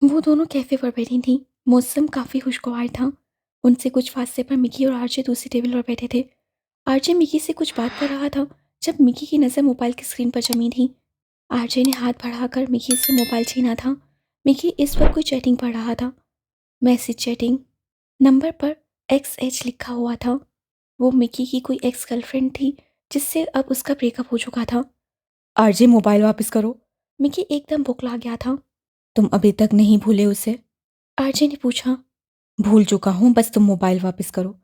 वो दोनों कैफ़े पर बैठी थीं। मौसम काफ़ी खुशगवार था। उनसे कुछ फासले पर मिकी और आरजे दूसरी टेबल पर बैठे थे। आरजे मिकी से कुछ बात कर रहा था जब मिकी की नज़र मोबाइल की स्क्रीन पर जमी थी। आरजे ने हाथ बढ़ाकर मिकी से मोबाइल छीना था। मिकी इस वक्त कोई चैटिंग पढ़ रहा था। Message chatting. नंबर पर XH लिखा हुआ था। वो मिकी की कोई एक्स गर्लफ्रेंड थी जिससे अब उसका ब्रेकअप हो चुका था। आरजे मोबाइल वापस करो। मिकी एकदम बौखला गया था। तुम अभी तक नहीं भूले उसे? आरजे ने पूछा। भूल चुका हूँ, बस तुम मोबाइल वापस करो।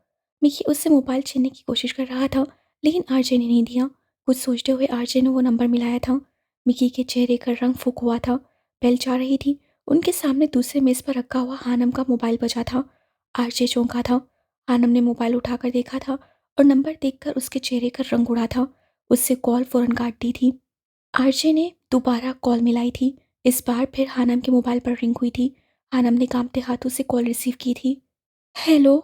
मिकी उससे मोबाइल छीनने की कोशिश कर रहा था लेकिन आरजे ने नहीं दिया। कुछ सोचते हुए आरजे ने वो नंबर मिलाया था। मिकी के चेहरे का रंग फूक हुआ था। बेल जा रही थी। उनके सामने दूसरे मेज पर रखा हुआ हानम का मोबाइल बजा था। आरजे चौंका था। हानम ने मोबाइल उठाकर देखा था और नंबर देखकर उसके चेहरे का रंग उड़ा था। उससे कॉल फौरन काट दी थी। आरजे ने दोबारा कॉल मिलाई थी। इस बार फिर हानम के मोबाइल पर रिंग हुई थी। हानम ने कांपते हाथों से कॉल रिसीव की थी। हेलो।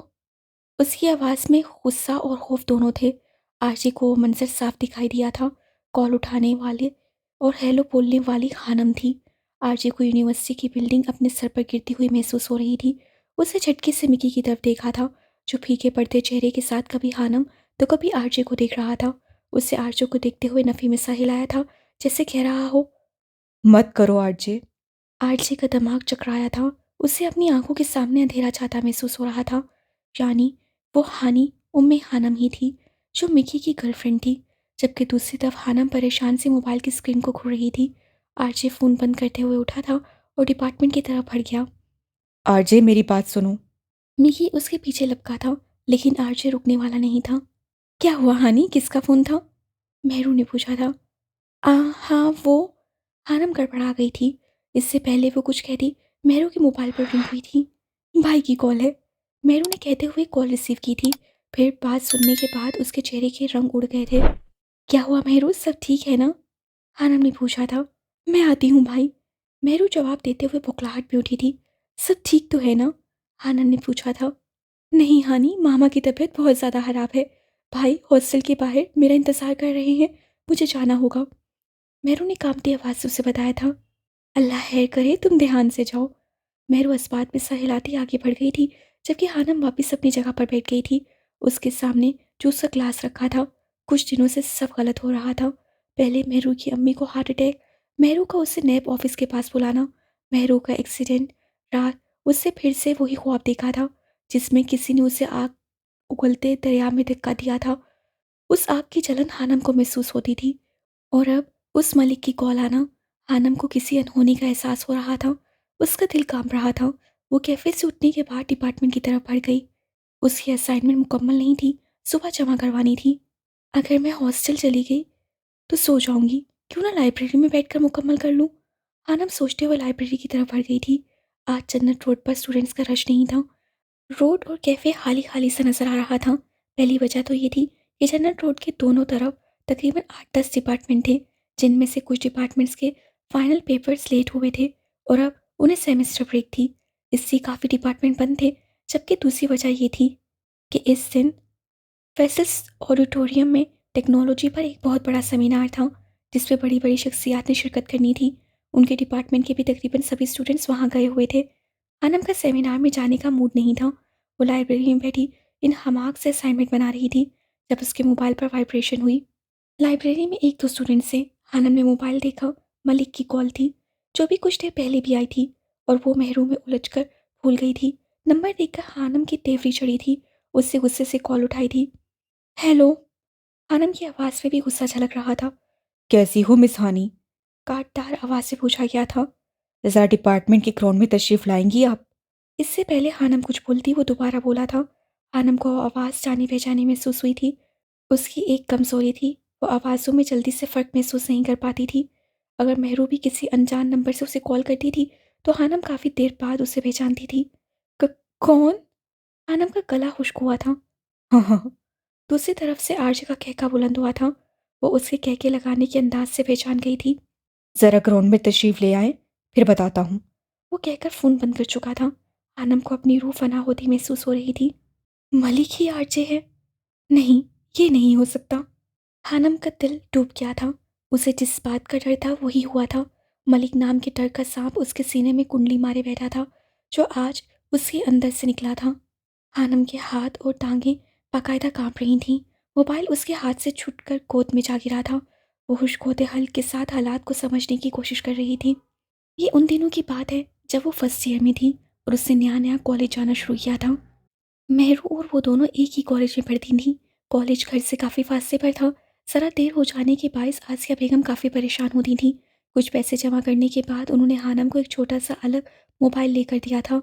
उसकी आवाज़ में गुस्सा और खौफ दोनों थे। आरजे को वो मंजर साफ दिखाई दिया था। कॉल उठाने वाले और हेलो बोलने वाली खानम थी। आरजे को यूनिवर्सिटी की बिल्डिंग अपने सर पर गिरती हुई महसूस हो रही थी। उसे झटके से मिकी की तरफ देखा था जो फीके पड़ते चेहरे के साथ कभी हानम तो कभी आरजे को देख रहा था। उसे आरजे को देखते हुए नफी में सा हिलाया था जैसे कह रहा हो मत करो आरजे। आरजे का दिमाग चकराया था। उसे अपनी आंखों के सामने अंधेरा छाता महसूस हो रहा था। यानी वो हानी उम्मे हानम ही थी जो मिकी की गर्लफ्रेंड थी। जबकि दूसरी तरफ हानम परेशान से मोबाइल की स्क्रीन को घूर रही थी। आरजे फ़ोन बंद करते हुए उठा था और डिपार्टमेंट की तरफ बढ़ गया। आरजे मेरी बात सुनो। मिकी उसके पीछे लपका था लेकिन आरजे रुकने वाला नहीं था। क्या हुआ हानी, किसका फ़ोन था? मेहरू ने पूछा था। हाँ वो। हानम गड़बड़ा गई थी। इससे पहले वो कुछ कहती मेहरू के मोबाइल पर रिंग हुई थी। भाई की कॉल है। मेहरू ने कहते हुए कॉल रिसीव की थी। फिर बात सुनने के बाद उसके चेहरे के रंग उड़ गए थे। क्या हुआ मेहरू, सब ठीक है ना? हानम ने पूछा था। मैं आती हूँ भाई। मेहरू जवाब देते हुए बौखलाहट में उठी थी। सब ठीक तो है ना? हानम ने पूछा था। नहीं हानी, मामा की तबीयत बहुत ज़्यादा ख़राब है। भाई हॉस्टल के बाहर मेरा इंतज़ार कर रहे हैं। मुझे जाना होगा। मेहरू ने कांपती आवाज़ से उसे बताया था। अल्लाह खैर करे, तुम ध्यान से जाओ। मेहरू इस बात में सर हिलाती आगे बढ़ गई थी जबकि हानम वापस अपनी जगह पर बैठ गई थी। उसके सामने जूस का ग्लास रखा था। कुछ दिनों से सब गलत हो रहा था। पहले मेहरू की अम्मी को हार्ट अटैक, मेहरू का उससे नैब ऑफिस के पास बुलाना, मेहरू का एक्सीडेंट, रात उससे फिर से वही ख्वाब देखा था जिसमें किसी ने उसे आग उगलते दरिया में धक्का दिया था। उस आग की जलन हानम को महसूस होती थी और अब उस मलिक की कॉल आना। हानम को किसी अनहोनी का एहसास हो रहा था। उसका दिल कांप रहा था। वो कैफे से उठने के बाद डिपार्टमेंट की तरफ बढ़ गई। उसकी असाइनमेंट मुकम्मल नहीं थी, सुबह जमा करवानी थी। अगर मैं हॉस्टल चली गई तो सो जाऊंगी, क्यों ना लाइब्रेरी में बैठकर मुकम्मल कर लूँ। हानम सोचते हुए लाइब्रेरी की तरफ बढ़ गई थी। आज जन्नत रोड पर स्टूडेंट्स का रश नहीं था। रोड और कैफ़े खाली खाली सा नज़र आ रहा था। पहली वजह तो ये थी कि जनरल रोड के दोनों तरफ तकरीबन 8-10 डिपार्टमेंट थे जिनमें से कुछ डिपार्टमेंट्स के फाइनल पेपर्स लेट हुए थे और अब उन्हें सेमेस्टर ब्रेक थी। इससे काफ़ी डिपार्टमेंट बंद थे। जबकि दूसरी वजह ये थी कि इस दिन फेसिस ऑडिटोरियम में टेक्नोलॉजी पर एक बहुत बड़ा सेमिनार था जिसमें बड़ी बड़ी शख्सियात ने शिरकत करनी थी। उनके डिपार्टमेंट के भी तकरीबन सभी स्टूडेंट्स वहाँ गए हुए थे। अनम का सेमिनार में जाने का मूड नहीं था। वो लाइब्रेरी में बैठी इन हमाक से असाइनमेंट बना रही थी जब उसके मोबाइल पर वाइब्रेशन हुई। लाइब्रेरी में एक दो स्टूडेंट से हानम ने मोबाइल देखा। मलिक की कॉल थी जो भी कुछ देर पहले भी आई थी और वो महरूम में उलझकर भूल गई थी। नंबर देखकर हानम की तेवरी चढ़ी थी। उससे गुस्से से कॉल उठाई थी। हेलो। हानम की आवाज़ में भी गुस्सा झलक रहा था। कैसी हो मिस हानी? काटदार आवाज़ से पूछा गया था। जरा डिपार्टमेंट के ग्राउंड में तशरीफ लाएंगी आप? इससे पहले हानम कुछ बोलती वो दोबारा बोला था। हानम को आवाज़ जानी पहचानी महसूस हुई थी। उसकी एक कमज़ोरी थी, वो आवाज़ों में जल्दी से फ़र्क महसूस नहीं कर पाती थी। अगर मेहरू भी किसी अनजान नंबर से उसे कॉल करती थी तो हानम काफ़ी देर बाद उसे पहचानती थी। क कौन? हानम का गला खुश्क हुआ था। हाँ हाँ हाँ। दूसरी तरफ से आरजे का कहका बुलंद हुआ था। वो उसके कहके लगाने के अंदाज से पहचान गई थी। जरा ग्राउंड में तशरीफ ले आए, फिर बताता हूँ। वो कहकर फ़ोन बंद कर चुका था। हानम को अपनी रूह फना होती महसूस हो रही थी। मलिक ही आरजे है? नहीं, ये नहीं हो सकता। हानम का दिल डूब गया था। उसे जिस बात का डर था वही हुआ था। मलिक नाम के डर का सांप उसके सीने में कुंडली मारे बैठा था, जो आज उसके अंदर से निकला था। हानम के हाथ और टांगें बाकायदा कांप रही थीं। मोबाइल उसके हाथ से छूटकर गोद में जा गिरा था। वो हुश्क होते हल के साथ हालात को समझने की कोशिश कर रही थी। ये उन दिनों की बात है जब वो फर्स्ट ईयर में थी और उसने नया नया कॉलेज जाना शुरू किया था। मेहरू और वो दोनों एक ही कॉलेज में पढ़ती थीं। कॉलेज घर से काफ़ी फासले पर था। ज़रा देर हो जाने के बायस आसिया बेगम काफ़ी परेशान होती थीं। कुछ पैसे जमा करने के बाद उन्होंने हानम को एक छोटा सा अलग मोबाइल लेकर दिया था।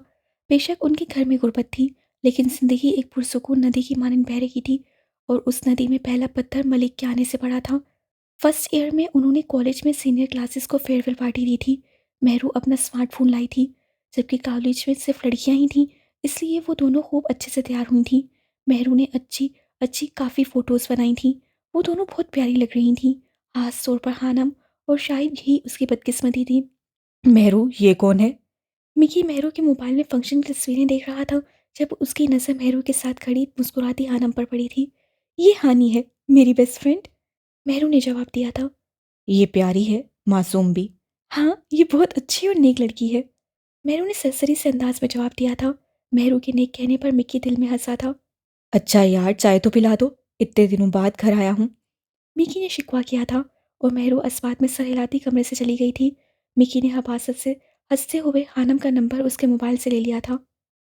बेशक उनके घर में गुर्बत थी, लेकिन ज़िंदगी एक पुरसुकून नदी की मानंद बह रही थी और उस नदी में पहला पत्थर मलिक के आने से पड़ा था। फर्स्ट ईयर में उन्होंने कॉलेज में सीनियर क्लासेस को फेयरवेल पार्टी दी थी। मेहरू अपना स्मार्टफोन लाई थी, जबकि कॉलेज में सिर्फ लड़कियां ही थीं, इसलिए वो दोनों खूब अच्छे से तैयार हुई थीं। मेहरू ने अच्छी अच्छी काफ़ी फ़ोटोज़ बनाई थीं। वो दोनों बहुत प्यारी लग रही थीं, खास तौर पर हानम, और शायद यही उसकी बदकिस्मती थी। मेहरू, ये कौन है? मिकी मेहरू के मोबाइल में फंक्शन की तस्वीरें देख रहा था जब उसकी नज़र मेहरू के साथ खड़ी मुस्कुराती हानम पर पड़ी थी। ये हानि है, मेरी बेस्ट फ्रेंड, मेहरू ने जवाब दिया था। ये प्यारी है, मासूम भी। हाँ, ये बहुत अच्छी और नेक लड़की है, मेहरू ने सरसरी से अंदाज में जवाब दिया था। मेहरू के नेक कहने पर मिक्की दिल में हंसा था। अच्छा यार, चाय तो पिला दो, इतने दिनों बाद घर आया हूँ। मिक्की ने शिकवा किया था और मेहरू अस्बात में सर हिलाती कमरे से चली गई थी। मिक्की ने हबासत से हंसते हुए हानम का नंबर उसके मोबाइल से ले लिया था।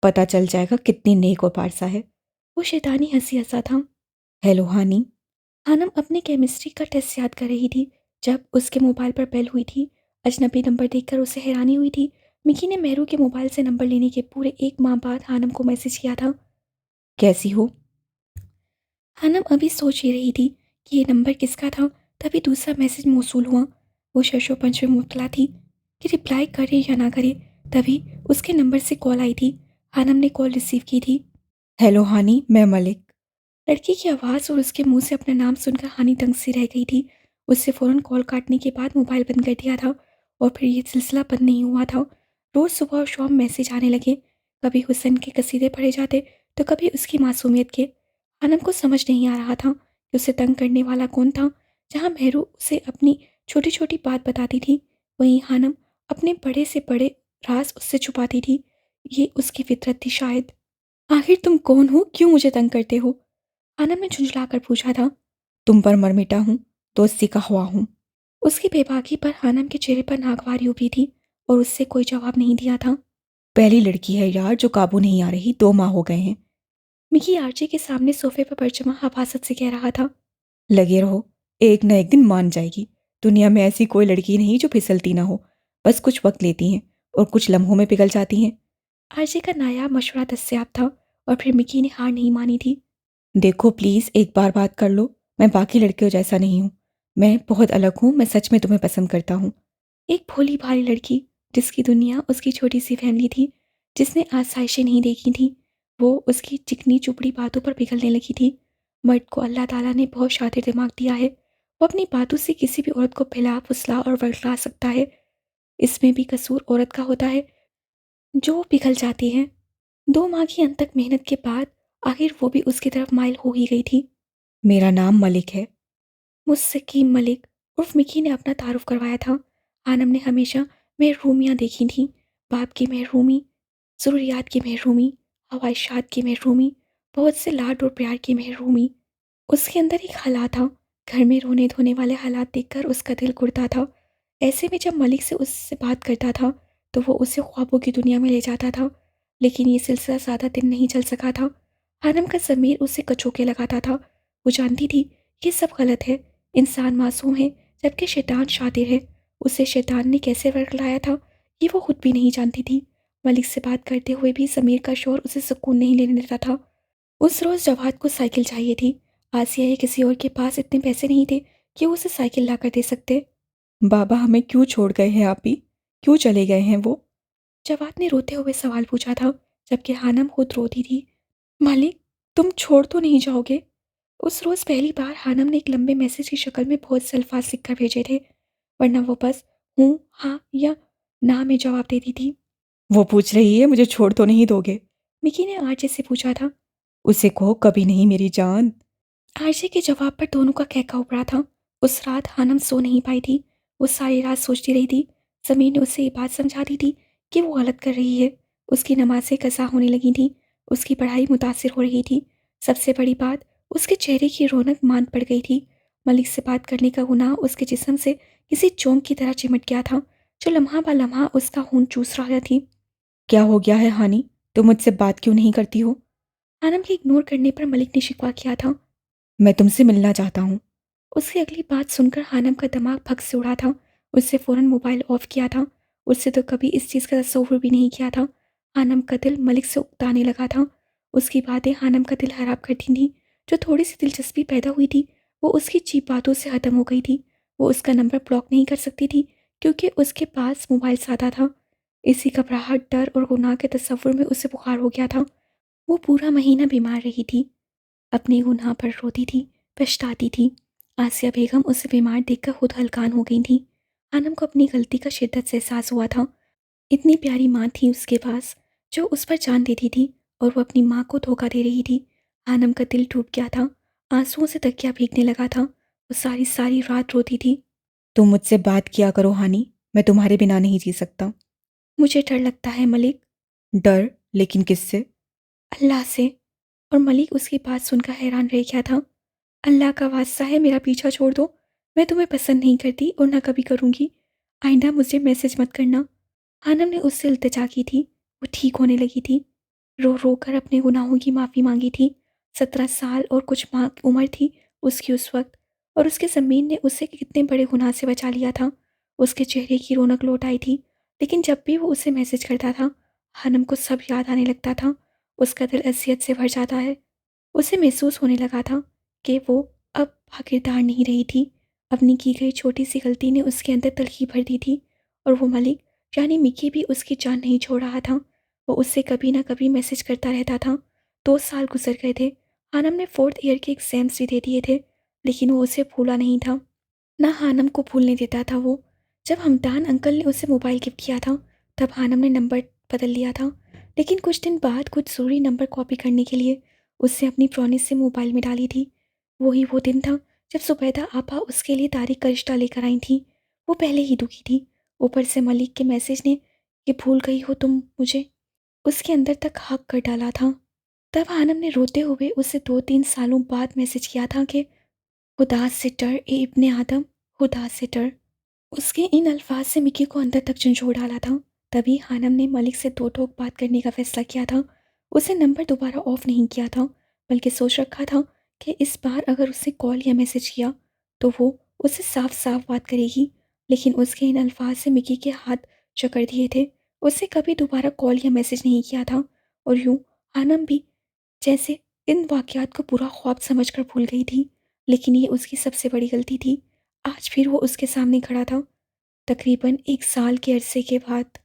पता चल जाएगा कितनी नेक और पारसा है। वो शैतानी हंसी हंसा था। हेलो हानी। हानम अपने केमिस्ट्री का टेस्ट याद कर रही थी जब उसके मोबाइल पर बेल हुई थी। अजनबी नंबर देखकर उसे हैरानी हुई थी। मिकी ने मेहरू के मोबाइल से नंबर लेने के पूरे 1 माह बाद हानम को मैसेज किया था। कैसी हो? हानम अभी सोच ही रही थी कि ये नंबर किसका था, तभी दूसरा मैसेज मौसूल हुआ। वो शशोपंच में मुबतला थी कि रिप्लाई करे या ना करे, तभी उसके नंबर से कॉल आई थी। हानम ने कॉल रिसीव की थी। हेलो हानी, मैं मलिक। लड़की की आवाज़ और उसके मुंह से अपना नाम सुनकर हानि दंग सी रह गई थी। उससे फ़ौरन कॉल काटने के बाद मोबाइल बंद कर दिया था और फिर ये सिलसिला बंद नहीं हुआ था। रोज़ सुबह और शाम मैसेज आने लगे, कभी हुसैन के कसीदे पढ़े जाते तो कभी उसकी मासूमियत के। हानम को समझ नहीं आ रहा था कि उसे तंग करने वाला कौन था। जहाँ मेहरू उसे अपनी छोटी छोटी बात बताती थी, वहीं हानम अपने बड़े से बड़े राज उससे छुपाती थी। ये उसकी फितरत थी शायद। आखिर तुम कौन हो, क्यों मुझे तंग करते हो? आनम ने झुंझलाकर पूछा था। तुम पर मरमिटा हूँ, दोस्ती का हुआ हूँ। उसकी बेबाकी पर हानम के चेहरे पर नागवारी उभी थी और उससे कोई जवाब नहीं दिया था। पहली लड़की है यार जो काबू नहीं आ रही, 2 माह हो गए हैं। मिकी आर्ची के सामने सोफे पर पड़चमा हफासत से कह रहा था। लगे रहो, एक न एक दिन मान जाएगी। दुनिया में ऐसी कोई लड़की नहीं जो फिसलती ना हो। बस कुछ वक्त लेती हैं और कुछ लम्हों में पिघल जाती हैं। आर्ची का नायाब मशवरा दस्याब था और फिर मिकी ने हार नहीं मानी थी। देखो प्लीज़, एक बार बात कर लो। मैं बाकी लड़कियों जैसा नहीं हूँ। मैं बहुत अलग हूँ, मैं सच में तुम्हें पसंद करता हूँ। एक भोली भाली लड़की जिसकी दुनिया उसकी छोटी सी फैमिली थी, जिसने आसाइशें नहीं देखी थी, वो उसकी चिकनी चुपड़ी बातों पर पिघलने लगी थी। मर्द को अल्लाह ताला ने बहुत शातिर दिमाग दिया है। वो अपनी बातों से किसी भी औरत को फैला फुसला और वर्गला सकता है। इसमें भी कसूर औरत का होता है जो पिघल जाती है। 2 माह की अनथक मेहनत के बाद आखिर वो भी उसकी तरफ माइल हो ही गई थी। मेरा नाम मलिक है। मुस्तकीम मलिक उर्फ मिकी ने अपना तारुफ करवाया था। आनम ने हमेशा महरूमियाँ देखी थीं, बाप की महरूमी, ज़रूरियात की महरूमी, ख्वाहिशात की महरूमी, बहुत से लाड और प्यार की महरूमी। उसके अंदर एक हला था। घर में रोने धोने वाले हालात देखकर उसका दिल कुढ़ता था। ऐसे में जब मलिक से उससे बात करता था तो वो उसे ख्वाबों की दुनिया में ले जाता था। लेकिन ये सिलसिला ज़्यादा दिन नहीं चल सका था। हानम का ज़मीर उसे कचोके लगाता था। वो जानती थी ये सब गलत है। इंसान मासूम है जबकि शैतान शातिर है। उसे शैतान ने कैसे वर्गलाया था ये वो खुद भी नहीं जानती थी। मलिक से बात करते हुए भी ज़मीर का शोर उसे सुकून नहीं लेने देता था। उस रोज़ जवाद को साइकिल चाहिए थी। आसिया या किसी और के पास इतने पैसे नहीं थे कि वो उसे साइकिल ला कर दे सकते। बाबा हमें क्यों छोड़ गए हैं आप ही? क्यों चले गए हैं वो? जवाद ने रोते हुए सवाल पूछा था, जबकि हानम खुद रोती थी। मालिक, तुम छोड़ तो नहीं जाओगे? उस रोज़ पहली बार हानम ने एक लंबे मैसेज की शक्ल में बहुत से अल्फाज लिख कर भेजे थे, वरना वो बस हूँ, हाँ या ना में जवाब देती थी। वो पूछ रही है मुझे छोड़ तो नहीं दोगे? मिकी ने आरजे से पूछा था। उसे कहो कभी नहीं मेरी जान। आरजे के जवाब पर दोनों का कहका उपड़ा था। उस रात हानम सो नहीं पाई थी। वो सारी रात सोचती रही थी। समीर ने उसे ये बात समझा दी थी कि वो गलत कर रही है। उसकी नमाज़ें कज़ा होने लगी थीं, उसकी पढ़ाई मुतासिर हो रही थी। सबसे बड़ी बात, उसके चेहरे की रौनक मांद पड़ गई थी। मलिक से बात करने का गुनाह उसके जिस्म से किसी चोंक की तरह चिमट गया था, जो लम्हा ब लम्हा उसका खून चूस रहा थी। क्या हो गया है हानि? तुम मुझसे बात क्यों नहीं करती हो? आनम के इग्नोर करने पर मलिक ने शिकवा किया था। मैं तुमसे मिलना चाहता हूँ। उसकी अगली बात सुनकर हानम का दिमाग भग से उड़ा था। उससे फ़ौरन मोबाइल ऑफ किया था। उससे तो कभी इस चीज़ का तसव्वुर भी नहीं किया था। हानम का दिल मलिक से उकताने लगा था। उसकी बातें हानम का दिल खराब करती थीं। जो थोड़ी सी दिलचस्पी पैदा हुई थी, वो उसकी चीप बातों से ख़त्म हो गई थी। वो उसका नंबर ब्लॉक नहीं कर सकती थी, क्योंकि उसके पास मोबाइल सादा था। इसी घबराहट, डर और गुनाह के तसव्वुर में उसे बुखार हो गया था। वो पूरा महीना बीमार रही थी। अपने गुनाह पर रोती थी, पछताती थी। आसिया बेगम उसे बीमार देखकर खुद हलकान हो गई थी। आनम को अपनी गलती का शिद्दत से एहसास हुआ था। इतनी प्यारी माँ थी उसके पास, जो उस पर जान देती थी, और वो अपनी माँ को धोखा दे रही थी। आनम का दिल टूट गया था। आंसुओं से तकिया भीगने लगा था। वो सारी सारी रात रोती थी। तुम मुझसे बात किया करो हानि, मैं तुम्हारे बिना नहीं जी सकता। मुझे डर लगता है मलिक। डर? लेकिन किससे? अल्लाह से। और मलिक उसकी बात सुनकर हैरान रह गया था। अल्लाह का वास्ता है, मेरा पीछा छोड़ दो। मैं तुम्हें पसंद नहीं करती और ना कभी करूँगी। आइंदा मुझे मैसेज मत करना। आनम ने उससे इल्तिजा की थी। वो ठीक होने लगी थी। रो रो कर अपने गुनाहों की माफ़ी मांगी थी। 17 साल और कुछ माह की उम्र थी उसकी उस वक्त, और उसके ज़मीन ने उसे कितने बड़े गुनाह से बचा लिया था। उसके चेहरे की रौनक लौट आई थी। लेकिन जब भी वो उसे मैसेज करता था, आनम को सब याद आने लगता था। उसका दिल अजियत से भर जाता है। उसे महसूस होने लगा था कि वो अब भागीदार नहीं रही थी। अपनी की गई छोटी सी गलती ने उसके अंदर तलखी भर दी थी, और वो मलिक, यानी मिकी, भी उसकी जान नहीं छोड़ रहा था। वो उससे कभी ना कभी मैसेज करता रहता था। 2 साल गुजर गए थे। हानम ने 4th ईयर के एग्जाम्स भी दे दिए थे, लेकिन वो उसे भूला नहीं था। ना हानम को भूलने देता था वो। जब हमदान अंकल ने उसे मोबाइल गिफ्ट किया था, तब हानम ने नंबर बदल लिया था। लेकिन कुछ दिन बाद कुछ ज़रूरी नंबर कॉपी करने के लिए उसने अपनी पुरानी सिम मोबाइल में डाली थी। वही वो दिन था जब जुबैदा आपा उसके लिए तारीख का रिश्ता लेकर आई थी। वो पहले ही दुखी थी, ऊपर से मलिक के मैसेज ने कि भूल गई हो तुम मुझे, उसके अंदर तक हक कर डाला था। तब हानम ने रोते हुए उसे 2-3 सालों बाद मैसेज किया था कि खुदा से डर ए इब्ने आदम, खुदा से डर। उसके इन अल्फाज से मिकी को अंदर तक झंझोड़ डाला था। तभी हानम ने मलिक से दो टोक बात करने का फैसला किया था। उसे नंबर दोबारा ऑफ नहीं किया था, बल्कि सोच रखा था कि इस बार अगर उसने कॉल या मैसेज किया तो वो उससे साफ साफ बात करेगी। लेकिन उसके इन अल्फाज से मिकी के हाथ जकड़ दिए थे। उससे कभी दोबारा कॉल या मैसेज नहीं किया था, और यूं हानम भी जैसे इन वाक़यात को पूरा ख्वाब समझकर भूल गई थी। लेकिन ये उसकी सबसे बड़ी गलती थी। आज फिर वो उसके सामने खड़ा था, तकरीबन 1 साल के अरसे के बाद।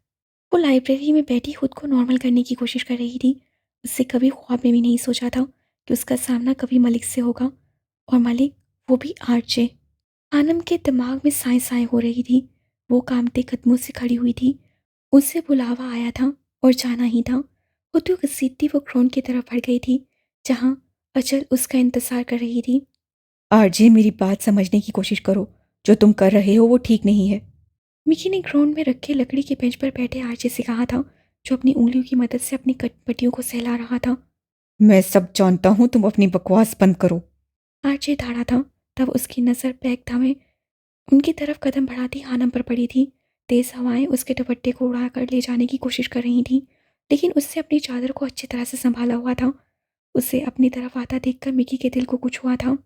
वो लाइब्रेरी में बैठी खुद को नॉर्मल करने की कोशिश कर रही थी। उससे कभी ख्वाब में भी नहीं सोचा था कि उसका सामना कभी मलिक से होगा, और मलिक, वो भी आरजे। आनम के दिमाग में साएं साएं हो रही थी। वो कांपते कदमों से खड़ी हुई थी। उससे बुलावा आया था और जाना ही था। होती घसीटती वो ग्राउंड की तरफ बढ़ गई थी, जहाँ अचल उसका इंतजार कर रही थी। आरजे, मेरी बात समझने की कोशिश करो। जो तुम कर रहे हो वो ठीक नहीं है। मिकी ने ग्राउंड में रखे लकड़ी के बेंच पर बैठे आरजे से कहा था, जो अपनी उंगलियों की मदद से अपनी कटपटियों को सहला रहा था। मैं सब जानता हूँ, तुम अपनी बकवास बंद करो। आरजे दौड़ा था। तब उसकी नज़र बैग थामे उनकी तरफ कदम बढ़ाती हानम पर पड़ी थी। तेज़ हवाएं उसके दुपट्टे को उड़ाकर ले जाने की कोशिश कर रही थीं, लेकिन उससे अपनी चादर को अच्छी तरह से संभाला हुआ था। उसे अपनी तरफ आता देखकर मिकी के दिल को कुछ हुआ था।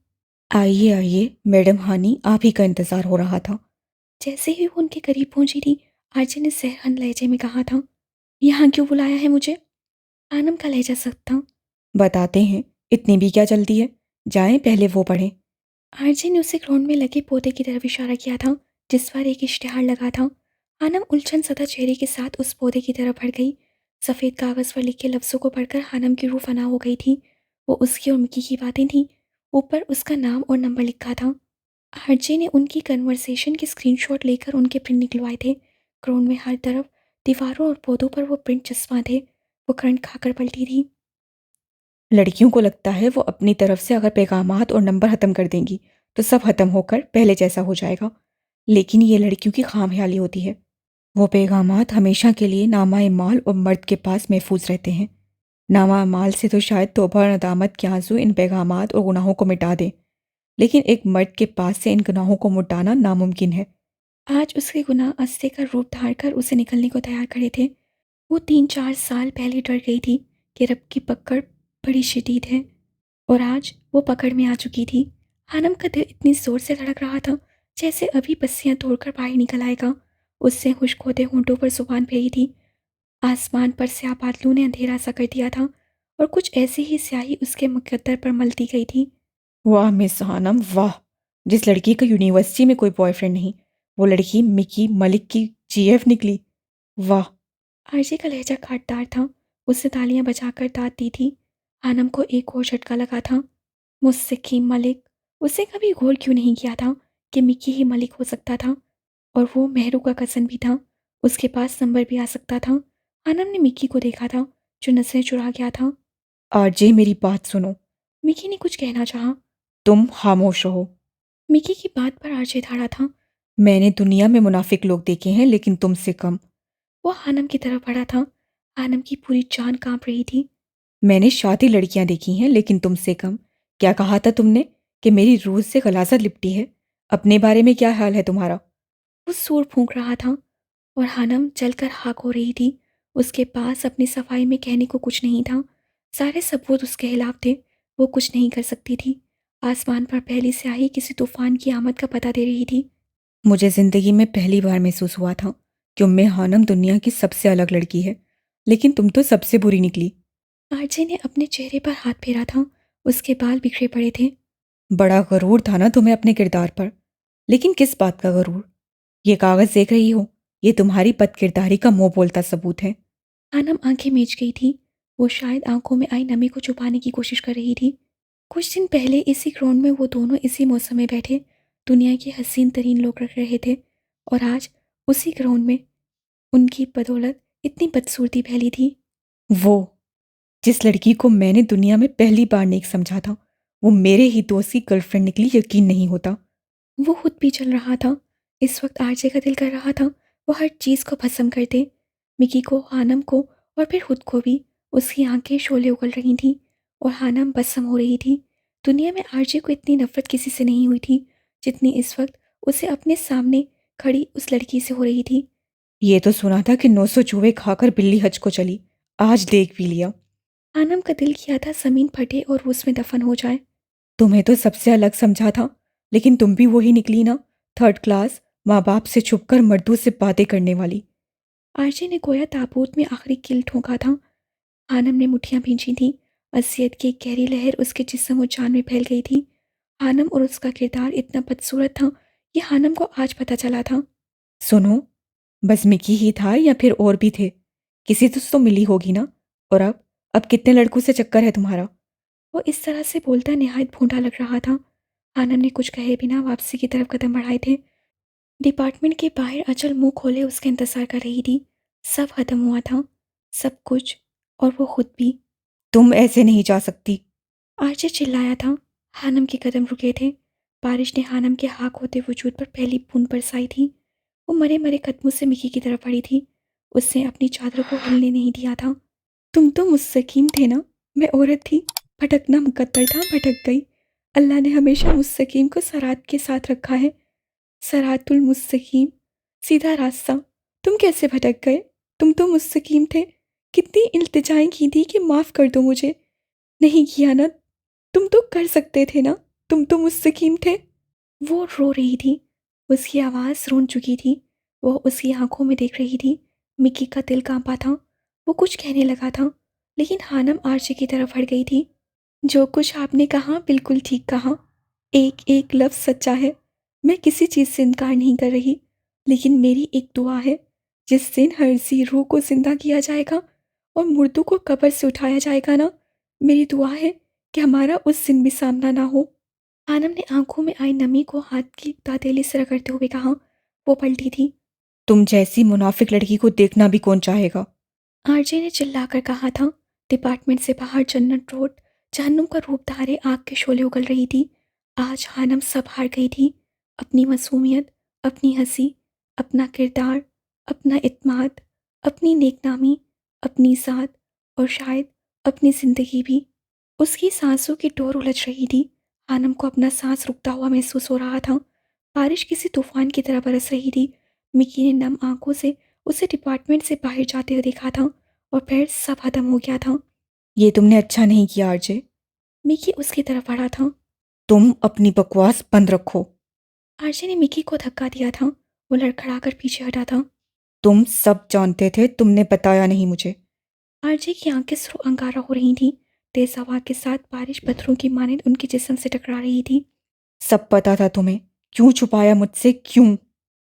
आइए आइए, मैडम हानि, आप ही का इंतज़ार हो रहा था। जैसे ही वो उनके करीब पहुंची थी, आरजे ने सहन लहजे में कहा था, यहाँ क्यों बुलाया है मुझे? आनम का लहजा सख्त था। बताते हैं, इतनी भी क्या जल्दी है? जाएं, पहले वो पढ़ें। आरजे ने उसे ग्राउंड में लगे पौधे की तरफ इशारा किया था, जिस पर एक इश्तिहार लगा था। हानम उलझन सदा चेहरे के साथ उस पौधे की तरफ बढ़ गई। सफ़ेद कागज़ पर लिखे लफ्ज़ों को पढ़कर हानम की रूह फना हो गई थी। वो उसकी और मिकी की बातें थीं। ऊपर उसका नाम और नंबर लिखा था। आरजे ने उनकी कन्वर्सेशन के स्क्रीनशॉट लेकर उनके प्रिंट निकलवाए थे। ग्राउंड में हर तरफ, दीवारों और पौधों पर वो प्रिंट चस्पा थे। वो करंट खाकर पलटी थी। लड़कियों को लगता है वो अपनी तरफ से अगर पैगामात और नंबर ख़त्म कर देंगी तो सब ख़त्म होकर पहले जैसा हो जाएगा। लेकिन ये लड़कियों की खामख्याली होती है। वो पैगामात हमेशा के लिए नामा माल और मर्द के पास महफूज रहते हैं। नामा माल से तो शायद तौबा और नदामत के आंसू इन पैगामात और गुनाहों को मिटा दें, लेकिन एक मर्द के पास से इन गुनाहों को मिटाना नामुमकिन है। आज उसके गुनाह अस्ते का रूप धार कर उसे निकलने को तैयार खड़े थे। वो 3-4 साल पहले डर गई थी कि रब की पकड़ बड़ी शदीद है, और आज वो पकड़ में आ चुकी थी। हानम का दिल इतनी ज़ोर से धड़क रहा था जैसे अभी पस्सियाँ तोड़कर बाहर निकल आएगा। उससे खुश्क होते होंठों पर जुबान फेरी थी। आसमान पर स्याह बादलों ने अंधेरा सा कर दिया था और कुछ ऐसी ही स्याही उसके मुकद्दर पर मलती गई थी। वाह मिस हानम वाह! जिस लड़की का यूनिवर्सिटी में कोई बॉयफ्रेंड नहीं, वो लड़की मिकी मलिक की जीएफ निकली। वाह! आरजे का लहजा काटदार था। उसने तालियां बजाकर दाद दी थी। हानम को एक और झटका लगा था। मुस्तकीम मलिक। उसे कभी गौर क्यों नहीं किया था कि मिकी ही मलिक हो सकता था, और वो मेहरू का कज़न भी था। उसके पास नंबर भी आ सकता था। हानम ने मिकी को देखा था, जो नजरें चुरा गया था। आरजे मेरी बात सुनो। मिकी ने कुछ कहना चाहा। तुम खामोश रहो। मिकी की बात पर आरजे खड़ा था। मैंने दुनिया में मुनाफिक लोग देखे हैं, लेकिन तुमसे कम। वो हानम की तरफ बढ़ा था। हानम की पूरी जान कांप रही थी। मैंने शादी लड़कियां देखी हैं, लेकिन तुमसे कम। क्या कहा था तुमने कि मेरी रूह से गलाज़त लिपटी है? अपने बारे में क्या हाल है तुम्हारा? वो सूर फूंक रहा था और हानम जलकर खाक हो रही थी। उसके पास अपनी सफाई में कहने को कुछ नहीं था। सारे सबूत उसके खिलाफ थे। वो कुछ नहीं कर सकती थी। आसमान पर पहली स्याही किसी तूफान की आमद का पता दे रही थी। मुझे ज़िंदगी में पहली बार महसूस हुआ था कि उम्मे हानम दुनिया की सबसे अलग लड़की है, लेकिन तुम तो सबसे बुरी निकली। आरजे ने अपने चेहरे पर हाथ फेरा था। उसके बाल बिखरे पड़े थे। बड़ा गरूर था ना तुम्हें अपने किरदार पर। लेकिन किस बात का गरूर? ये कागज़ देख रही हो? ये तुम्हारी बदकिरदारी का मुंह बोलता सबूत है। हानम आंखें मीच गई थी। वो शायद आंखों में आई नमी को छुपाने की कोशिश कर रही थी। कुछ दिन पहले इसी ग्राउंड में वो दोनों इसी मौसम में बैठे दुनिया के हसीन तरीन लोग रख रहे थे, और आज उसी ग्राउंड में उनकी बदौलत इतनी बदसूरती फैली थी। वो जिस लड़की को मैंने दुनिया में पहली बार नेक समझा था, वो मेरे ही दोस्त की गर्लफ्रेंड निकली, यकीन नहीं होता। वो खुद भी चल रहा था। इस वक्त आरजे का दिल कर रहा था वो हर चीज़ को भस्म कर दे। मिकी को, हानम को, और फिर खुद को भी। उसकी आंखें शोले उगल रही थीं और हानम भस्म हो रही थी। दुनिया में आरजे को इतनी नफरत किसी से नहीं हुई थी जितनी इस वक्त उसे अपने सामने खड़ी उस लड़की से हो रही थी। ये तो सुना था कि 900 चूहे खाकर बिल्ली हज को चली। आज देख भी लिया। हानम का दिल किया था ज़मीन फटे और वो उसमें दफन हो जाए। तुम्हें तो सबसे अलग समझा था, लेकिन तुम भी वही निकली ना। थर्ड क्लास, माँ बाप से छुपकर मर्दों से बातें करने वाली। आरजे ने गोया ताबूत में आखिरी किल ठोका था। हानम ने मुट्ठियां भींची थीं। असियत की एक गहरी लहर उसके जिस्म और जान में फैल गई थी। हानम और उसका किरदार इतना बदसूरत था, ये हानम को आज पता चला था। सुनो, बस मिकी ही था या फिर और भी थे? किसी तो मिली होगी ना। और अब कितने लड़कों से चक्कर है तुम्हारा? वो इस तरह से बोलता नहायत भूंडा लग रहा था। हानम ने कुछ कहे बिना वापसी की तरफ कदम बढ़ाए थे। डिपार्टमेंट के बाहर अचल मुंह खोले उसके इंतजार कर रही थी। सब खत्म हुआ था, सब कुछ, और वो खुद भी। तुम ऐसे नहीं जा सकती। आरजे चिल्लाया था। हानम के कदम रुके थे। बारिश ने हानम के हाथ होते वजूद पर पहली बूंद बरसाई थी। वो मरे मरे कदमों से मिकी की तरफ बढ़ी थी। उसने अपनी चादर को हिलने नहीं दिया था। तुम तो मुस्तकीम थे ना। मैं औरत थी, भटकना मुकद्दर था, भटक गई। अल्लाह ने हमेशा मुस्तकीम को सरात के साथ रखा है। सरातुल मुस्तकीम, सीधा रास्ता। तुम कैसे भटक गए? तुम तो मुस्तकीम थे। कितनी इल्तिजाएं की थी कि माफ़ कर दो मुझे। नहीं किया ना। तुम तो कर सकते थे ना। तुम तो मुस्तकीम थे। वो रो रही थी। उसकी आवाज़ रोन चुकी थी। वो उसकी आंखों में देख रही थी। मिकी का दिल कांपा था। वो कुछ कहने लगा था, लेकिन हानम आरजे की तरफ हट गई थी। जो कुछ आपने कहा बिल्कुल ठीक कहा। एक एक लफ्ज़ सच्चा है। मैं किसी चीज़ से इनकार नहीं कर रही, लेकिन मेरी एक दुआ है। जिस दिन हर ज़ी रूह को ज़िंदा किया जाएगा और मुर्दों को कब्र से उठाया जाएगा ना, मेरी दुआ है कि हमारा उस दिन भी सामना ना हो। आनम ने आंखों में आई नमी को हाथ की दातेली से रगड़ते हुए कहा। वो पलटी थी। तुम जैसी मुनाफिक लड़की को देखना भी कौन चाहेगा? आरजे ने चिल्लाकर कहा था। डिपार्टमेंट से बाहर जन्नत रोड जहन्नुम का रूप धारे आग के शोले उगल रही थी। आज हानम सब हार गई थी। अपनी मासूमियत, अपनी हंसी, अपना किरदार, अपना इत्मीनान, अपनी नेकनामी, अपनी साथ और शायद अपनी ज़िंदगी भी। उसकी सांसों की डोर उलझ रही थी। हानम को अपना सांस रुकता हुआ महसूस हो रहा था। बारिश किसी तूफान की तरह बरस रही थी। मिकी ने नम आंखों से उसे डिपार्टमेंट से बाहर जाते हुए देखा था और फिर सब खत्म हो गया था। ये तुमने अच्छा नहीं किया आरजे। मिकी उसकी तरफ बढ़ा था। तुम अपनी बकवास बंद रखो। आरजे ने मिकी को धक्का दिया था। वो लड़खड़ाकर पीछे हटा था। तुम सब जानते थे, तुमने बताया नहीं मुझे। आरजे की आंखें सुर्ख अंगारा हो रही थीं। तेज हवा के साथ बारिश पत्थरों की मानद उनके जिस्म से टकरा रही थी। सब पता था तुम्हें, क्यों छुपाया मुझसे, क्यों?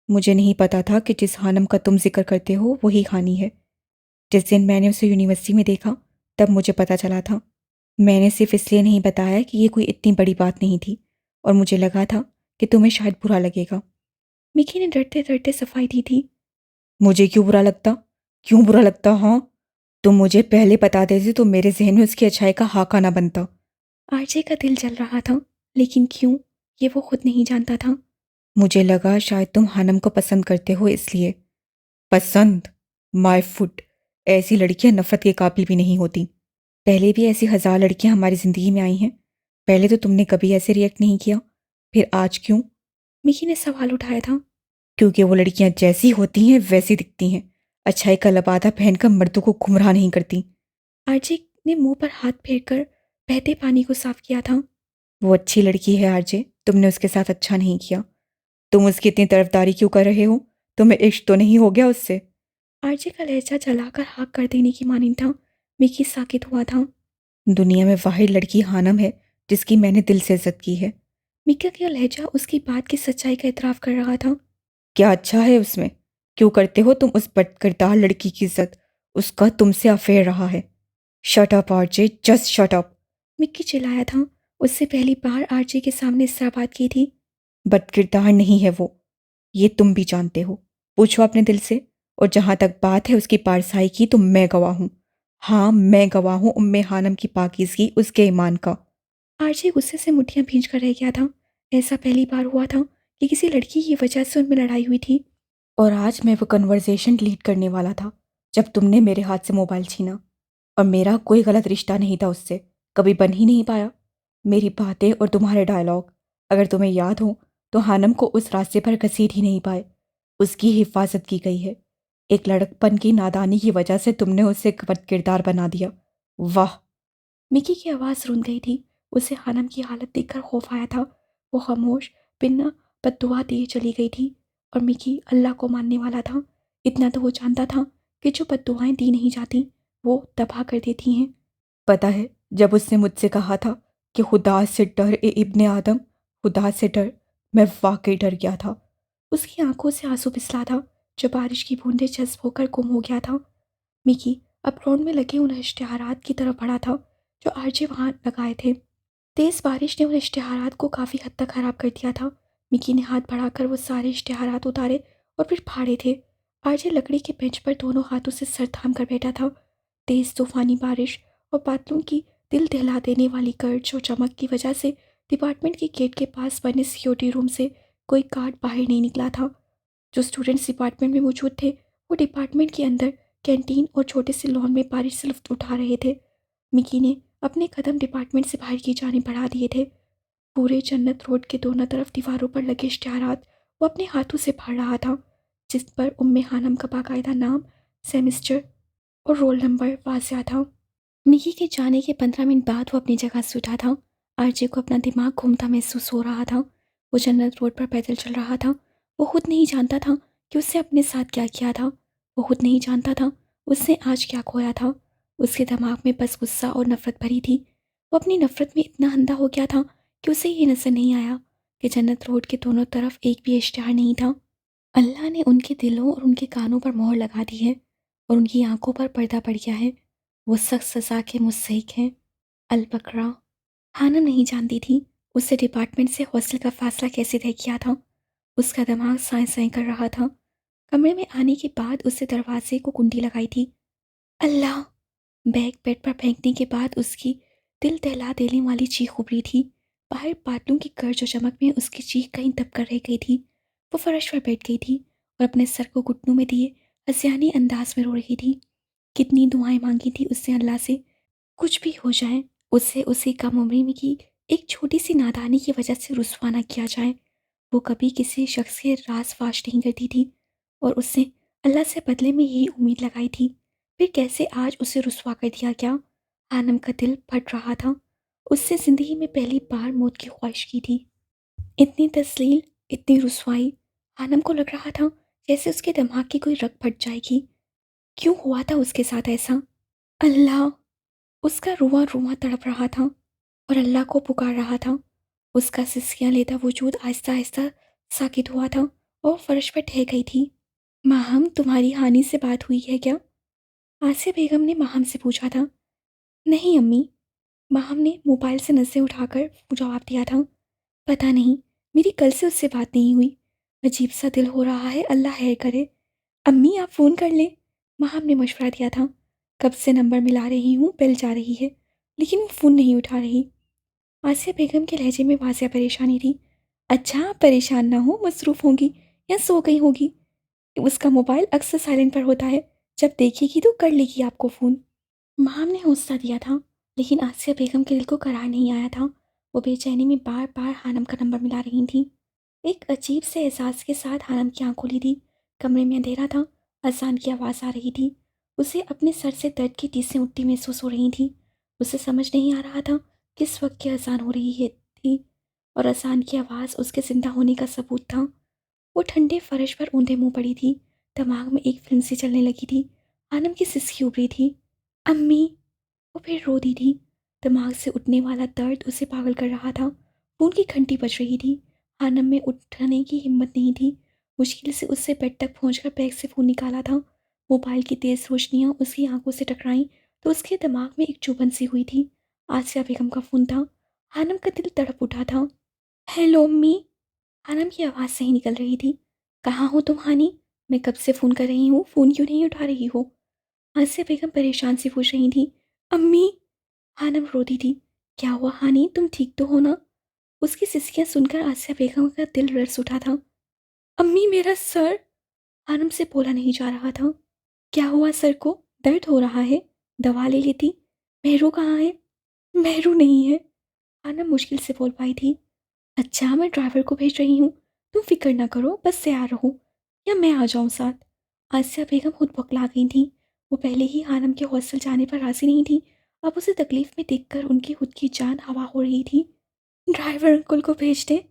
मुझे नहीं पता था कि जिस हानम का तुम जिक्र करते हो वही हानि है। जिस दिन मैंने उसे यूनिवर्सिटी में देखा तब मुझे पता चला था। मैंने सिर्फ इसलिए नहीं बताया कि ये कोई इतनी बड़ी बात नहीं थी, और मुझे लगा था कि तुम्हें शायद बुरा लगेगा। मिकी ने डरते डरते सफाई दी थी। मुझे क्यों बुरा लगता? क्यों बुरा लगता? हाँ, तुम मुझे पहले बता देते तो मेरे जहन में उसकी अच्छाई का हाका ना बनता। आरजे का दिल जल रहा था, लेकिन क्यों, ये वो खुद नहीं जानता था। मुझे लगा शायद तुम हानम को पसंद करते हो इसलिए। पसंद? माय फुट, ऐसी लड़कियां नफरत के काबिल भी नहीं होती। पहले भी ऐसी 1000 लड़कियां हमारी जिंदगी में आई हैं। पहले तो तुमने कभी ऐसे रिएक्ट नहीं किया, फिर आज क्यों? मिकी ने सवाल उठाया था। क्योंकि वो लड़कियां जैसी होती हैं वैसी दिखती हैं। अच्छाई का लबादा पहनकर मर्दों को गुमराह नहीं करती। आरजे ने मुंह पर हाथ फेरकर बहते पानी को साफ किया था। वो अच्छी लड़की है आरजे, तुमने उसके साथ अच्छा नहीं किया। तुम उसकी इतनी तरफदारी क्यों कर रहे हो? तुम्हें इश्क तो नहीं हो गया उससे? आरजे का लहजा जलाकर हाँक कर देने की मानिंद था। मिकी साकित हुआ था। दुनिया में वाहिद लड़की हानम है जिसकी मैंने दिल से इज्जत की है। मिका का लहजा उसकी बात की सच्चाई का इतराफ कर रहा था। क्या अच्छा है उसमें? क्यों करते हो तुम उस बदकिरदार लड़की की इज्जत? उसका तुमसे अफेयर रहा है। Shut up RJ, just shut up. Mickey चिल्लाया था। उससे पहली बार आरजे के सामने इस तरह बात की थी। बदकिरदार नहीं है वो, ये तुम भी जानते हो। पूछो अपने दिल से। और जहां तक बात है उसकी पारसाई की, तो मैं गवाह हूं। हाँ, मैं गवाह हूं उम्मे हानम की पाकीज़गी, उसके ईमान का। आरजे गुस्से से मुट्ठियां भींच कर रह गया था। ऐसा पहली बार हुआ था कि किसी लड़की की वजह से उनमें लड़ाई हुई थी। और आज मैं वो कन्वर्सेशन डिलीट करने वाला था जब तुमने मेरे हाथ से मोबाइल छीना। और मेरा कोई गलत रिश्ता नहीं था उससे, कभी बन ही नहीं पाया। मेरी बातें और तुम्हारे डायलॉग, अगर तुम्हें याद हो, तो हानम को उस रास्ते पर घसीट ही नहीं पाए। उसकी हिफाजत की गई है। एक लड़कपन की नादानी की वजह से तुमने उसे बदकिरदार बना दिया। वाह! मिकी की आवाज़ रुंध गई थी। उसे हानम की हालत देखकर खौफ आया था। वो खामोश बिना बद्दुआ दिए चली गई थी और मिकी अल्लाह को मानने वाला था। इतना तो वो जानता था कि जो बद्दुआएं दी नहीं जाती वो तबाह कर देती हैं। पता है, जब उसने मुझसे कहा था कि खुदा से डर ए इब्ने आदम, खुदा से डर, मैं वाकई डर गया था। उसकी आंखों से आंसू पिसला था जो बारिश की बूंदें जज्ब होकर गुम हो गया था। मिकी अब ग्राउंड में लगे उन इश्तिहारात की तरफ बढ़ा था जो आरजे वहां लगाए थे। तेज बारिश ने उन इश्तिहारात को काफ़ी हद तक ख़राब कर दिया था। मिकी ने हाथ बढ़ाकर वो सारे इश्तिहारात उतारे और फिर फाड़े थे। आरजे लकड़ी के बेंच पर दोनों हाथों से सर थाम कर बैठा था। तेज तूफानी बारिश और बादलों की दिल दहला देने वाली गर्ज और चमक की वजह से डिपार्टमेंट के गेट के पास बने सिक्योरिटी रूम से कोई गार्ड बाहर नहीं निकला था। जो स्टूडेंट्स डिपार्टमेंट में मौजूद थे वो डिपार्टमेंट के अंदर कैंटीन और छोटे से लॉन में बारिश से लुत्फ उठा रहे थे। मिकी ने अपने कदम डिपार्टमेंट से बाहर की जाने बढ़ा दिए थे। पूरे जन्नत रोड के दोनों तरफ दीवारों पर लगे इश्तिहारात वो अपने हाथों से पढ़ रहा था, जिस पर उम्मे हानम का बाकायदा नाम, सेमेस्टर और रोल नंबर वाज़िया था। मिकी के जाने के 15 मिनट बाद वो अपनी जगह से उठा था। आरजे को अपना दिमाग घूमता महसूस हो रहा था। वो जन्नत रोड पर पैदल चल रहा था। वो खुद नहीं जानता था कि उसने अपने साथ क्या किया था। वो खुद नहीं जानता था उसने आज क्या खोया था। उसके दिमाग में बस गुस्सा और नफरत भरी थी। वो अपनी नफरत में इतना अंधा हो गया था कि उसे ये नजर नहीं आया कि जन्नत रोड के दोनों तरफ एक भी इश्तिहार नहीं था। अल्लाह ने उनके दिलों और उनके कानों पर मोहर लगा दी है और उनकी आंखों पर पर्दा पड़ गया है। वो सख्त सज़ा के मुस्तहिक हैं। अलबकरा। हाना नहीं जानती थी उससे डिपार्टमेंट से हॉस्टल का फ़ासला कैसे तय किया था। उसका दिमाग साए साए कर रहा था। कमरे में आने के बाद उससे दरवाजे को कुंडी लगाई थी। अल्लाह! बैग बेड पर फेंकने के बाद उसकी दिल दहला देने वाली चीख उभरी थी। बाहर बादलों की गर्ज और चमक में उसकी चीख कहीं दब कर रह गई थी। वो फर्श पर बैठ गई थी और अपने सर को घुटनों में दिए हंसियाने अंदाज में रो रही थी। कितनी दुआएं मांगी थी उसने अल्लाह से, कुछ भी हो जाए, उससे उसी कम उम्र में की एक छोटी सी नादानी की वजह से रुस्वा ना किया जाए। वो कभी किसी शख्स के राज फाश नहीं करती थी और उससे अल्लाह से बदले में यही उम्मीद लगाई थी। फिर कैसे आज उसे रुस्वा कर दिया गया। आनम का दिल फट रहा था। उससे ज़िंदगी में पहली बार मौत की ख्वाहिश की थी। इतनी तस्लील, इतनी रुसवाई। आनम को लग रहा था जैसे उसके दिमाग की कोई रग फट जाएगी। क्यों हुआ था उसके साथ ऐसा? अल्लाह! उसका रुआं रुआं तड़प रहा था और अल्लाह को पुकार रहा था। उसका सिसकियाँ लेता वजूद आहिस्ता आहिस्ता साकित हुआ था और फर्श पर ठह गई थी। माहम, तुम्हारी हानि से बात हुई है क्या? आसिया बेगम ने माहम से पूछा था। नहीं अम्मी, माहम ने मोबाइल से नज़रें उठाकर जवाब दिया था। पता नहीं, मेरी कल से उससे बात नहीं हुई। अजीब सा दिल हो रहा है, अल्लाह खैर करे। अम्मी, आप फ़ोन कर लें, माहम ने मशवरा दिया था। कब से नंबर मिला रही हूँ, बेल जा रही है, लेकिन वो फ़ोन नहीं उठा रही। आसिया बेगम के लहजे में वाज़िया परेशानी थी। अच्छा, आप परेशान ना हो, मसरूफ़ होंगी या सो गई होगी। उसका मोबाइल अक्सर साइलेंट पर होता है, जब देखेगी तो कर लेगी आपको फ़ोन। माम ने हौसला दिया था, लेकिन आसिया बेगम के दिल को करार नहीं आया था। वो बेचैनी में बार बार हानम का नंबर मिला रही थी। एक अजीब से एहसास के साथ हानम की आंख खुली थी। कमरे में अंधेरा था। अजान की आवाज़ आ रही थी। उसे अपने सर से दर्द की टीसें उठती महसूस हो रही थी। उसे समझ नहीं आ रहा था किस वक्त की अजान हो रही है थी और अजान की आवाज़ उसके जिंदा होने का सबूत था। वो ठंडे फर्श पर ऊंधे मुंह पड़ी थी। दिमाग में एक फिल्म सी चलने लगी थी। हानम की सिसकी उभरी थी। अम्मी! वो फिर रो दी थी। दिमाग से उठने वाला दर्द उसे पागल कर रहा था। फ़ोन की घंटी बज रही थी। हानम में उठने की हिम्मत नहीं थी। मुश्किल से उससे बेड तक पहुंचकर बैग से फ़ोन निकाला था। मोबाइल की तेज़ रोशनियां उसकी आंखों से टकराईं तो उसके दिमाग में एक चुभन सी हुई थी। आसिया बेगम का फ़ोन था। हानम का दिल तड़प उठा था। हेलो अम्मी! हानम की आवाज़ सही निकल रही थी। कहाँ हो तुम हानी? मैं कब से फ़ोन कर रही हूँ, फ़ोन क्यों नहीं उठा रही हो? आसिया बेगम परेशान सी पूछ रही थी। अम्मी! हानम रोती थी। क्या हुआ हानी, तुम ठीक तो हो ना? उसकी सिसकियां सुनकर आसिया बेगम का दिल रस उठा था। अम्मी, मेरा सर! हानम से बोला नहीं जा रहा था। क्या हुआ सर को? दर्द हो रहा है? दवा ले लेती। मेहरू कहाँ है? मेहरू नहीं है, हानम मुश्किल से बोल पाई थी। अच्छा, मैं ड्राइवर को भेज रही हूँ, तुम फिक्र ना करो, बस तैयार रहो, या मैं आ जाऊँ साथ? आसिया बेगम खुद बौखला गई थी। वो पहले ही हानम के हॉस्टल जाने पर राजी नहीं थी। अब उसे तकलीफ में देखकर उनकी खुद की जान हवा हो रही थी। ड्राइवर अंकुल को भेज दे,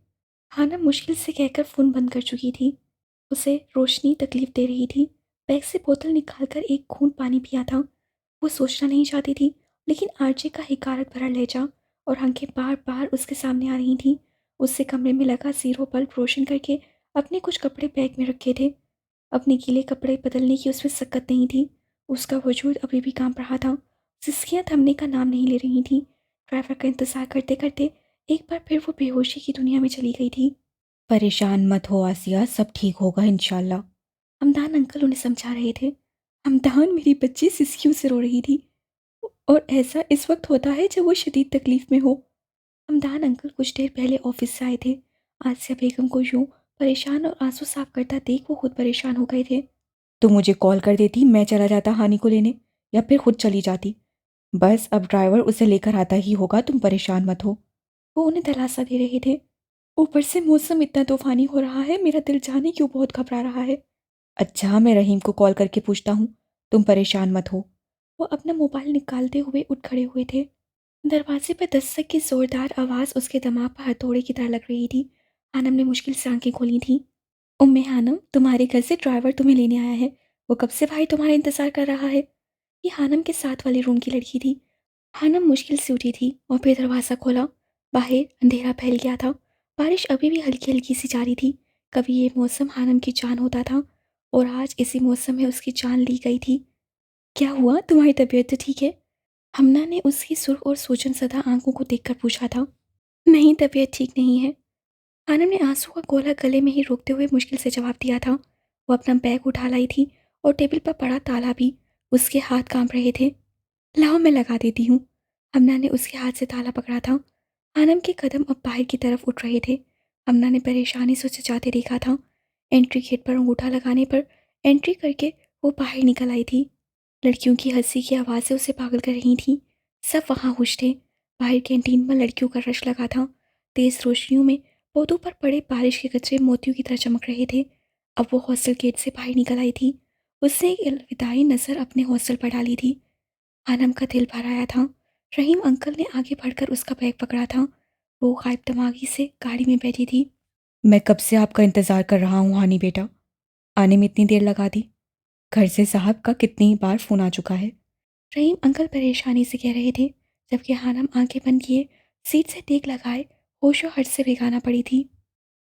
हानम मुश्किल से कहकर फ़ोन बंद कर चुकी थी। उसे रोशनी तकलीफ दे रही थी। बैग से बोतल निकालकर एक घूंट पानी पिया था। वो सोचना नहीं चाहती थी, लेकिन आरजे का हिकारत भरा लहजा और आंखें बार बार उसके सामने आ रही थीं। उससे कमरे में लगा जीरो बल्ब रोशन करके अपने कुछ कपड़े बैग में रखे थे। अपने गीले कपड़े बदलने की उसमें सकत नहीं थी। उसका वजूद अभी भी कांप रहा था। सिसकियां थमने का नाम नहीं ले रही थीं। ड्राइवर का इंतज़ार करते करते एक बार फिर वो बेहोशी की दुनिया में चली गई थी। परेशान मत हो आसिया, सब ठीक होगा इंशाल्लाह। हमदान अंकल उन्हें समझा रहे थे। हमदान, मेरी बच्ची सिसकियों से रो रही थी और ऐसा इस वक्त होता है जब वो शदीद तकलीफ़ में हो। हमदान अंकल कुछ देर पहले ऑफिस से आए थे। आसिया बेगम को यूं परेशान और आंसू साफ करता देख वो खुद परेशान हो गए थे। तो मुझे कॉल कर देती, मैं चला जाता हानि को लेने, या फिर खुद चली जाती। बस अब ड्राइवर उसे लेकर आता ही होगा, तुम परेशान मत हो। वो उन्हें दिलासा दे रहे थे। ऊपर से मौसम इतना तूफानी हो रहा है, मेरा दिल जाने क्यों बहुत घबरा रहा है। अच्छा, मैं रहीम को कॉल करके पूछता हूँ, तुम परेशान मत हो। वो अपना मोबाइल निकालते हुए उठ खड़े हुए थे। दरवाजे पर दस्तक की जोरदार आवाज़ उसके दिमाग पर हथौड़े की तरह लग रही थी। हानम ने मुश्किल से आंखें खोली थीं। उम्मे हानम, तुम्हारे घर से ड्राइवर तुम्हें लेने आया है। वो कब से भाई तुम्हारा इंतज़ार कर रहा है। ये हानम के साथ वाले रूम की लड़की थी। हानम मुश्किल से उठी थी और फिर दरवाज़ा खोला। बाहर अंधेरा फैल गया था। बारिश अभी भी हल्की हल्की सी जारी थी। कभी ये मौसम हानम की जान होता था और आज इसी मौसम में उसकी जान ली गई थी। क्या हुआ, तुम्हारी तबीयत तो ठीक है? हमना ने उसकी सुर्ख और सोचन सदा आंखों को देखकर पूछा था। नहीं, तबीयत ठीक नहीं है, हानम ने आंसू का गोला गले में ही रोकते हुए मुश्किल से जवाब दिया था। वो अपना बैग उठा लाई थी और टेबल पर पड़ा ताला भी उसके हाथ कांप रहे थे। लाओ, मैं लगा देती हूँ। हमना ने उसके हाथ से ताला पकड़ा था। हानम के कदम अब बाहर की तरफ उठ रहे थे। हमना ने परेशानी से उसे जाते देखा था। एंट्री गेट पर अंगूठा लगाने पर एंट्री करके वो बाहर निकल आई थी। लड़कियों की हंसी की आवाज़ें उसे पागल कर रही थीं। सब वहाँ खुश थे। बाहर कैंटीन में लड़कियों का रश लगा था। तेज़ रोशनियों में पौधों पर पड़े बारिश के कचरे मोतियों की तरह चमक रहे थे। अब वो हॉस्टल गेट से बाहर निकल आई थी। उसने एक अलविदाई नज़र अपने हॉस्टल पर डाली थी। आनम का दिल भर आया था। रहीम अंकल ने आगे बढ़कर उसका बैग पकड़ा था। वो गायब दिमागी से गाड़ी में बैठी थी। मैं कब से आपका इंतज़ार कर रहा हूँ हानि बेटा, आने में इतनी देर लगा दी। घर से साहब का कितनी बार फ़ोन आ चुका है। रहीम अंकल परेशानी से कह रहे थे, जबकि हानम आंखें बंद किए सीट से टेक लगाए होशो हर्ष से बेगाना पड़ी थी।